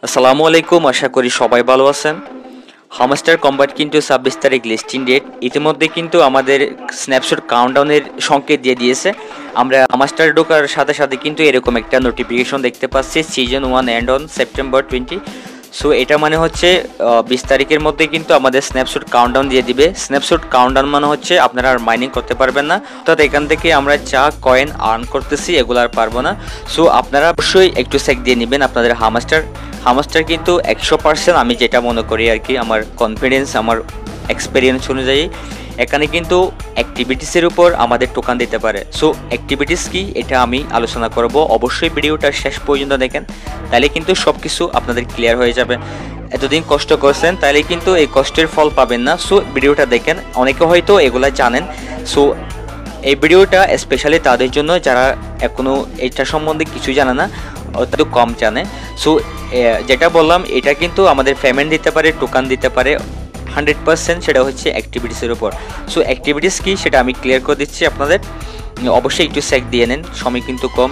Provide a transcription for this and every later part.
আসসালামু আলাইকুম, আশা করি সবাই ভালো আছেন। হামস্টার কম্বাট কিন্তু 26 তারিখ লিস্টিং ডেট। ইতিমধ্যে কিন্তু আমাদের স্ন্যাপশট কাউন্টডাউনের সংকেত দিয়ে দিয়েছে। আমরা হামস্টার ঢোকার সাথে সাথে কিন্তু এরকম একটা নোটিফিকেশন দেখতে পাচ্ছি, season 1 end on September 20। So এটা মানে হচ্ছে 20 তারিখের মধ্যে কিন্তু আমাদের স্ন্যাপশট কাউন্টডাউন দিয়ে দিবে। স্ন্যাপশট কাউন্টডাউন মানে হচ্ছে আপনারা আর মাইনিং করতে পারবেন না, অর্থাৎ এখান থেকে আমরা যা কয়েন আর্ন করতেছি এগুলো আর পারবো না। সো আপনারা অবশ্যই একটু চেক দিয়ে নেবেন আপনাদের হামস্টার কিন্তু 100% আমি যেটা মনে করি আর কি, আমার কনফিডেন্স, আমার এক্সপিরিয়েন্স অনুযায়ী এখানে কিন্তু অ্যাক্টিভিটিসের উপর আমাদের টোকান দিতে পারে। সো অ্যাক্টিভিটিস কি এটা আমি আলোচনা করব, অবশ্যই ভিডিওটা শেষ পর্যন্ত দেখেন, তাহলে কিন্তু সব কিছু আপনাদের ক্লিয়ার হয়ে যাবে। এতদিন কষ্ট করছেন তাহলে কিন্তু এই কষ্টের ফল পাবেন না। সো ভিডিওটা দেখেন, অনেকে হয়তো এগুলা জানেন। সো এই ভিডিওটা স্পেশালি তাদের জন্য যারা এখনো এটা সম্বন্ধে কিছু জানে না, অত্যন্ত কম জানে। সো যেটা বললাম এটা কিন্তু আমাদের পেমেন্ট দিতে পারে, টোকান দিতে পারে 100%, সেটা হচ্ছে অ্যাক্টিভিটিসের উপর। সো অ্যাক্টিভিটিস কি সেটা আমি ক্লিয়ার করে দিচ্ছি আপনাদের, অবশ্যই একটু চেক দিয়ে নেন, সময় কিন্তু কম।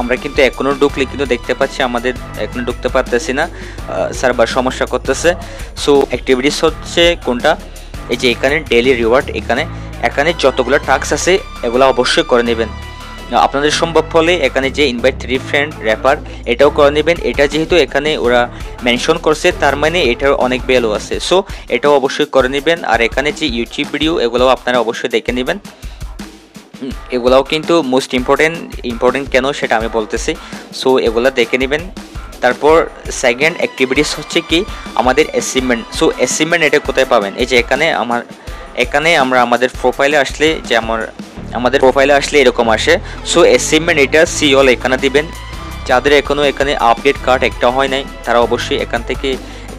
আমরা কিন্তু এখনও ঢুকলে কিন্তু দেখতে পাচ্ছি আমাদের এখনো ঢুকতে পারতেছি না, সার্ভার সমস্যা করতেছে। সো অ্যাক্টিভিটিস হচ্ছে কোনটা, এই যে এখানে ডেইলি রিওয়ার্ড, এখানে যতগুলো টাস্ক আছে এগুলো অবশ্যই করে নেবেন। আপনাদের সম্ভব হলে এখানে যে ইনভাইট 3 ফ্রেন্ড র্যাপার এটাও করে নেবেন। এটা যেহেতু এখানে ওরা মেনশন করছে তার মানে এটার অনেক ভ্যালু আছে, সো এটাও অবশ্যই করে নেবেন। আর এখানে যে ইউটিউব ভিডিও এগুলোও আপনারা অবশ্যই দেখে নেবেন, এগুলাও কিন্তু মোস্ট ইম্পর্টেন্ট কেন সেটা আমি বলতেছি। সো এগুলো দেখে নেবেন। তারপর সেকেন্ড অ্যাক্টিভিটিস হচ্ছে কি আমাদের অ্যাচিভমেন্ট। সো অ্যাচিভমেন্ট এটা কোথায় পাবেন, এই যে এখানে আমরা আমাদের প্রোফাইলে আসলে যে আমাদের প্রোফাইলে আসলে এরকম আসে। সো অ্যাচিভমেন্ট এটা সিওল এখানে দিবেন। যাদের এখনও এখানে আপডেট কার্ড একটা হয় নাই তারা অবশ্যই এখান থেকে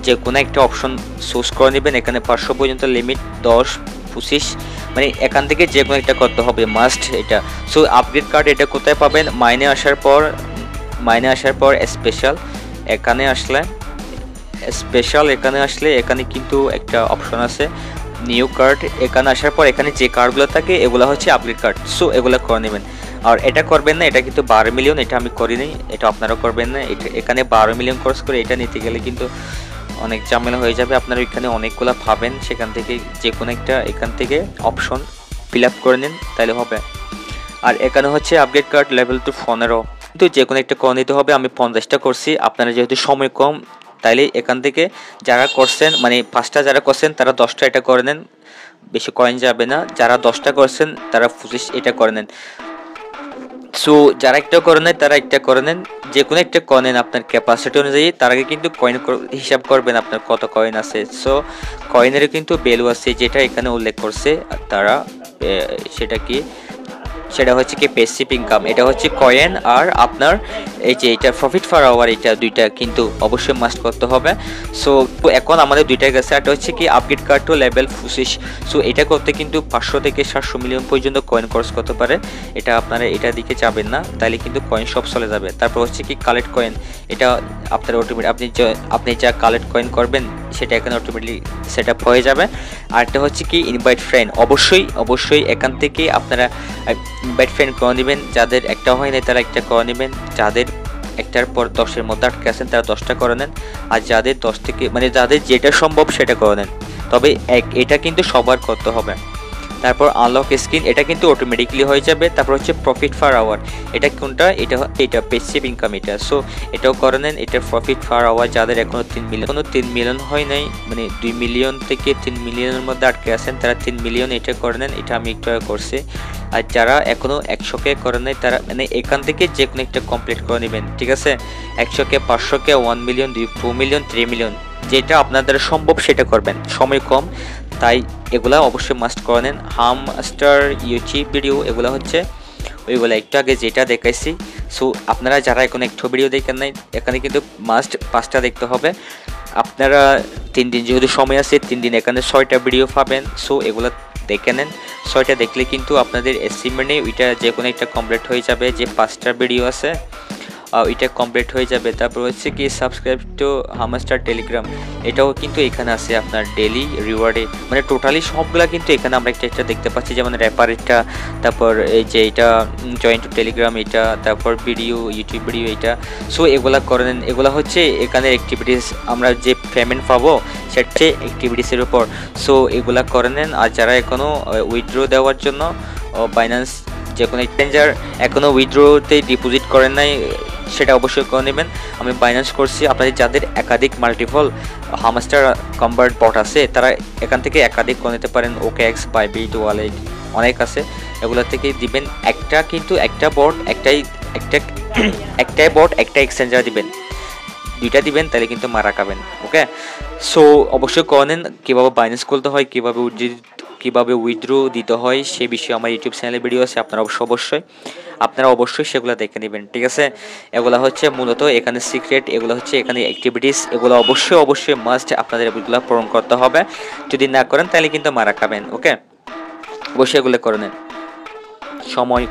যে কোনো একটা অপশন চুজ করে নেবেন। এখানে 500 পর্যন্ত লিমিট, 10, 25, মানে এখান থেকে যে কোনো একটা করতে হবে মাস্ট এটা। সো আপডেট কার্ড এটা কোথায় পাবেন, মাইনে আসার পর স্পেশাল এখানে আসলে এখানে কিন্তু একটা অপশন আছে নিউ কার্ড। এখানে আসার পর এখানে যে কার্ডগুলো থাকে এগুলো হচ্ছে আপডেট কার্ড। সো এগুলো করে নেবেন। আর এটা করবেন না, এটা কিন্তু 12 মিলিয়ন, এটা আমি করিনি, এটা আপনারা করবেন না। এখানে 12 মিলিয়ন খরচ করে এটা নিতে গেলে কিন্তু অনেক ঝামেলা হয়ে যাবে। আপনারা এখানে অনেকগুলো পাবেন, সেখান থেকে যে কোনো একটা এখান থেকে অপশন ফিল আপ করে নিন তাহলে হবে। আর এখানে হচ্ছে আপডেট কার্ড লেভেল টু 15, কিন্তু যে কোনো একটা করে নিতে হবে। আমি 50টা করছি, আপনারা যেহেতু সময় কম তাইলে এখান থেকে যারা করছেন, মানে 5টা যারা করছেন তারা 10টা এটা করে নেন, বেশি কয়েন যাবে না। যারা 10টা করছেন তারা 25 এটা করে নেন। সো যারা একটা করে নেয় তারা একটা করে নেন, যে কোনো একটা কয়েন আপনার ক্যাপাসিটি অনুযায়ী। তার আগে কিন্তু কয়েন হিসাব করবেন আপনার কত কয়েন আছে। সো কয়েনেরও কিন্তু ভ্যালু আছে যেটা এখানে উল্লেখ করছে তারা, সেটা হচ্ছে কি প্যাসিভ ইনকাম, এটা হচ্ছে কয়েন। আর আপনার এই যে এটা প্রফিট পার আওয়ার, এটা দুইটা কিন্তু অবশ্যই মাস্ট করতে হবে। সো এখন আমাদের দুইটা গেছে, একটা হচ্ছে কি update card to level 25। So এটা করতে কিন্তু 500 থেকে 700 মিলিয়ন পর্যন্ত কয়েন খরচ করতে পারে। এটা আপনারা এটার দিকে যাবেন না, তাহলে কিন্তু কয়েন সব চলে যাবে। তারপর হচ্ছে কি কালেক্ট কয়েন, এটা আপনার অটোমেটিক আপনি যা কালেক্ট কয়েন করবেন সেটা এখানে অটোমেটিকলি সেট আপ হয়ে যাবে। আরেকটা হচ্ছে কি ইনভাইট ফ্রেন্ড, অবশ্যই এখান থেকে আপনারা ইনভাইট ফ্রেন্ড করে নেবেন। যাদের একটা হয় না তারা একটা করে নেবেন, যাদের একটার পর 10-এর মধ্যে আটকে আছেন তারা 10টা করে নেন। আর যাদের 10 থেকে মানে যাদের যেটা সম্ভব সেটা করে নেন, তবে এটা কিন্তু সবার করতে হবে। তারপর আনলক স্ক্রিন, এটা কিন্তু অটোমেটিকলি হয়ে যাবে। তারপর হচ্ছে প্রফিট পার আওয়ার, এটা কোনটা, এটা প্যাসিভ ইনকাম এটা। সো এটাও করে নেন। এটা প্রফিট পার আওয়ার যাদের এখনো 3 মিলিয়ন হয় নাই, মানে 2 মিলিয়ন থেকে 3 মিলিয়নের মধ্যে আটকে আছেন তারা 3 মিলিয়ন এটা করে নেন, এটা আমি একটু করছি। আর যারা এখনো 100K করে নেয় তারা মানে এখান থেকে যে কোনো একটা কমপ্লিট করে নেবেন, ঠিক আছে। 100K, 500K, 1 million, 2 million, 3 million, যেটা আপনাদের সম্ভব সেটা করবেন, সময় কম তাই এগুলা অবশ্যই মাস্ট করে নেন। হামস্টার ইউটিউব ভিডিও এগুলো হচ্ছে ওইগুলো একটু আগে যেটা দেখাইছি। সো আপনারা যারা এখন একটু ভিডিও দেখেন নাই, এখানে কিন্তু মাস্ট 5টা দেখতে হবে। আপনারা 3 দিন যেহেতু সময় আছে, 3 দিন এখানে 6টা ভিডিও পাবেন। সো এগুলো দেখে নেন, 6টা দেখলে কিন্তু আপনাদের অ্যাচিভমেন্টে ওইটা যে কোনো একটা কমপ্লিট হয়ে যাবে, যে 5টা ভিডিও আছে। এটা কমপ্লিট হয়ে যাবে। তারপর হচ্ছে কি সাবস্ক্রাইব টু হামস্টার টেলিগ্রাম, এটাও কিন্তু এখানে আছে আপনার ডেলি রিওয়ার্ডে, মানে টোটালি সবগুলা কিন্তু এখানে আমরা একটা একটা দেখতে পাচ্ছি, যেমন র্যাপার এটা, তারপর এই যে এটা জয়েন টু টেলিগ্রাম এটা, তারপর ভিডিও ইউটিউব ভিডিও এটা। সো এগুলা করে নেন, এগুলা হচ্ছে এখানের অ্যাক্টিভিটিস, আমরা যে পেমেন্ট পাবো সেটা হচ্ছে অ্যাক্টিভিটিসের উপর। সো এগুলা করে নেন। আর যারা এখনও উইথড্র দেওয়ার জন্য বাইন্যান্স যে কোনো এক্সচেঞ্জার এখনও উইথড্রোতে ডিপোজিট করেন নাই, সেটা অবশ্যই করে নেবেন। আমি বাইন্যান্স করছি, আপনাদের যাদের একাধিক মাল্টিপল হামস্টার কনভার্ট বট আছে তারা এখান থেকে একাধিক করে নিতে পারেন। OKX, বাইবিট, ওয়ালেট অনেক আছে, এগুলো থেকে দিবেন একটা, কিন্তু একটা বট একটাই বট একটা এক্সচেঞ্জার দিবেন, দুইটা দিবেন তাহলে কিন্তু মারা খাবেন। ওকে, সো অবশ্যই করে নেন। কীভাবে বাইন্যান্স খুলতে হয়, কীভাবে উইথড্রো দিতে হয় সে বিষয়ে আমার ইউটিউব চ্যানেলে ভিডিও আছে, আপনারা অবশ্যই সেগুলো দেখে নেবেন। ঠিক আছে, এগুলো হচ্ছে মূলত এখানে সিক্রেট, এগুলো হচ্ছে এখানে অ্যাক্টিভিটিস, এগুলো অবশ্যই মাস্ট আপনাদের এগুলো পূরণ করতে হবে। যদি না করেন তাহলে কিন্তু মারা খাবেন। ওকে, অবশ্যই এগুলো করে নেন। সময়